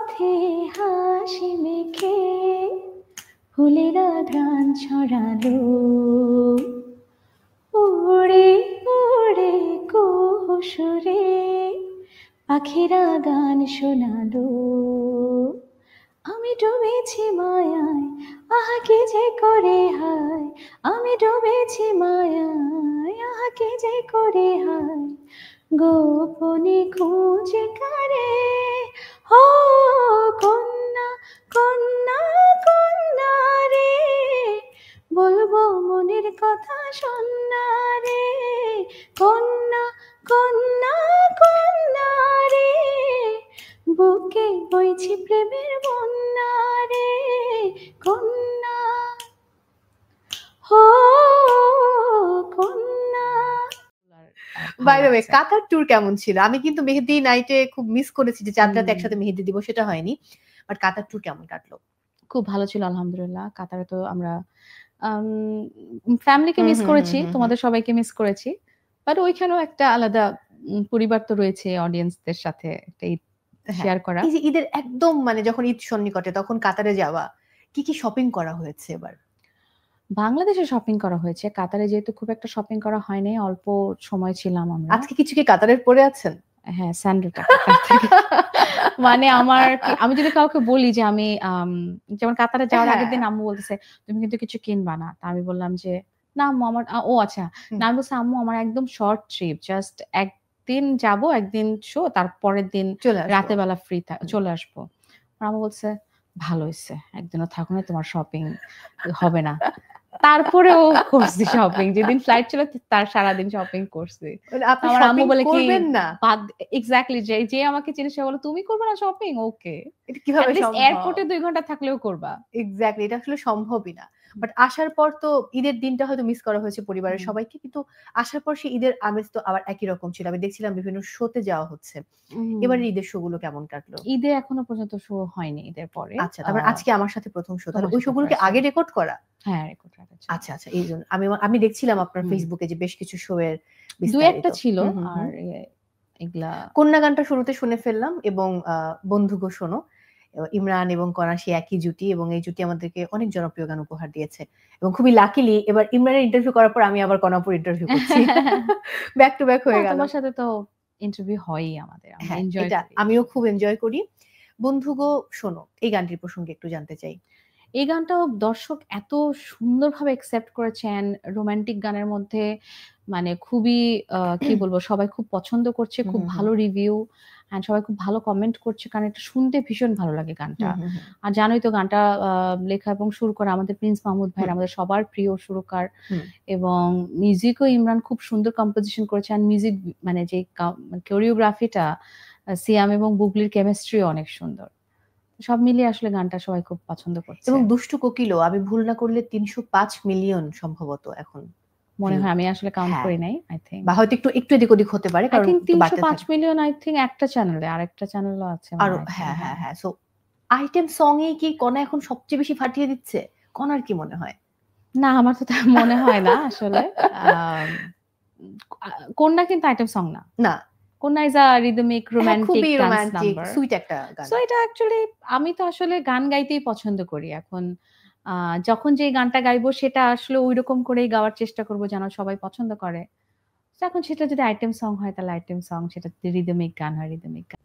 পথে হাসি মেখে ফুলেরা ঘ্রাণ ছড়ালো, উড়ে উড়ে কুহুসুরে পাখিরা গান শোনালো। আমি ডুবেছি মায়ায়, আহা কি যে করে হায়, আমি ডুবেছি মায়ায়, আহা কি যে করে হায়, গোপনে খুঁজে কারে হো কন্যা কন্যা কন্যা রে, বলবো মনের কথা শোনা রে, কন্যা কন্যা কন্যা রে, বুকে বইছি প্রেমের বন্যা রে, কন্যা হো কন্যা। By the way, Qatar tour কেমন ছিল? আমি কিন্তু মেহেদি নাইটে খুব মিস করেছি যে চাঁদ রাতে একসাথে মেহেদি দিব, সেটা হয়নি। বাট কাতার ট্যুর কেমন কাটলো? খুব ভালো ছিল আলহামদুলিল্লাহ। কাতারে তো আমরা ফ্যামিলিকে মিস করেছি, তোমাদের সবাইকে মিস করেছি। বাট ওইখানেও একটা আলাদা পরিবার তো রয়েছে, অডিয়েন্সদের সাথে একটা ঈদ শেয়ার করা। এই যে ঈদের একদম মানে যখন ঈদ সন্নিকটে তখন কাতারে যাওয়া, কি কি শপিং করা হয়েছে এবার? বাংলাদেশে শপিং করা হয়েছে, কাতারে যেহেতু খুব একটা শপিং করা হয়নি, অল্প সময় ছিলাম আমরা। আজকে কিছু কি কাতারের পরে আছেন? হ্যাঁ, স্যান্ডেল টাকা মানে আমি যদি কাউকে বলি যে আমি যেমন কাতারে যাওয়ার আগের দিন আম্মু বলতেছে তুমি কিন্তু কিছু কিনবা না, তা আমি বললাম যে না আম্মু আমার ও আচ্ছা না, আমি বলছি আম্মু আমার একদম শর্ট ট্রিপ, জাস্ট একদিন যাব, একদিন শো, তারপরের দিন রাতে বেলা ফ্রি চলে আসবো। আম্মু বলছে ভালো হয়েছে, একদিনও থাকো না, তোমার শপিং হবে না। তারপরেও করছি শপিং, যেদিন ফ্লাইট ছিল তার সারাদিন শপিং করছি। আমার আম্মু বলে কি এক্স্যাক্টলি, যে আমাকে চিনে সে বলে তুমি করবে না শপিং, ওকে এটা কিভাবে সম্ভব? এয়ারপোর্টে 2 ঘন্টা থাকলেও করবা। এক্স্যাক্টলি, এটা আসলে সম্ভবই না। বাট আসার পর তো ঈদের দিনটা হয়তো মিস করা হয়েছে পরিবারের সবাইকে, কিন্তু আসার পর সেই ঈদের আমেজ তো আবার একই রকম ছিল। আমি দেখছিলাম বিভিন্ন শোতে যাওয়া হচ্ছে। এবার ঈদের শো গুলো কেমন কাটলো? ঈদে এখনো পর্যন্ত শো হয়নি, ঈদের পরে। আচ্ছা, তারপর আজকে আমার সাথে প্রথম শো। তাহলে ওই শো গুলো কি আগে রেকর্ড করা? হ্যাঁ, রেকর্ড করা আছে। আচ্ছা আচ্ছা, এইজন্য আমি দেখছিলাম আপনার ফেসবুকে যে বেশ কিছু শো এর বিস্তারিত। 2-1টা ছিল, আর এগুলা কন্যা গানটা শুরুতে শুনে ফেললাম, এবং বন্ধু গো শোনো, ইমরান এবং কনাশি একই জুটি, এবং এই জুটি আমাদেরকে অনেক জনপ্রিয় গান উপহার দিয়েছে। এবং খুবই লাকিলি এবার ইমরানের ইন্টারভিউ করার পর আমি আবার কনাপুর ইন্টারভিউ করছি। ব্যাক টু ব্যাক হয়ে গেল। তোমার সাথে তো ইন্টারভিউ হয়ই আমাদের, আমরা এনজয় করি। আমিও খুব এনজয় করি। বন্ধু গো শোনো, এই গানটির প্রসঙ্গে একটু জানতে চাই। এই গানটাও দর্শক এত সুন্দরভাবে অ্যাকসেপ্ট করেছেন, রোমান্টিক গানের মধ্যে মানে খুবই কি বলবো, সবাই খুব পছন্দ করছে, খুব ভালো রিভিউ, এন্ড সবাই খুব ভালো কমেন্ট করছে, কারণ এটা শুনতে ভীষণ ভালো লাগে গানটা। আর জানোই তো গানটা লেখা এবং সুর করা আমাদের প্রিন্স মাহমুদ ভাই, আমাদের সবার প্রিয় সুরকার, এবং মিউজিকও ইমরান খুব সুন্দর কম্পোজিশন করেছেন। মিউজিক মানে যে কোরিওগ্রাফিটা, সিয়াম এবং বুবলির কেমিস্ট্রিও অনেক সুন্দর। সব মিলিয়ে আসলে গানটা সবাই খুব পছন্দ করছে। এবং দুষ্টু কোকিলও, আমি ভুল না করলে 305 মিলিয়ন সম্ভবত এখন মনে হয়, আমি আসলে কাউন্ট করি নাই, আই থিংক, বা হয়তো একটু এদিক ওদিক হতে পারে, কারণ 305 মিলিয়ন আই থিংক একটা চ্যানেলে, আরেকটা চ্যানেলও আছে আর হ্যাঁ। সো আইটেম সং এ কি কনা এখন সবচেয়ে বেশি ফাটিয়ে দিচ্ছে? কনার কি মনে হয়? না, আমার তো মনে হয় না আসলে। কন্যা কিন্তু আইটেম সং না। না, কন্যা is a rhythmic romantic dance number, sweet একটা গান। সো এটা অ্যাকচুয়ালি আমি তো আসলে গান গাইতেই পছন্দ করি। এখন যখন যে গানটা গাইবো সেটা আসলে ওইরকম করেই গাওয়ার চেষ্টা করব যেন সবাই পছন্দ করে। এখন সেটা যদি আইটেম সং হয় তাহলে আইটেম সং, সেটা রিদমিক গান হয় রিদমিক গান।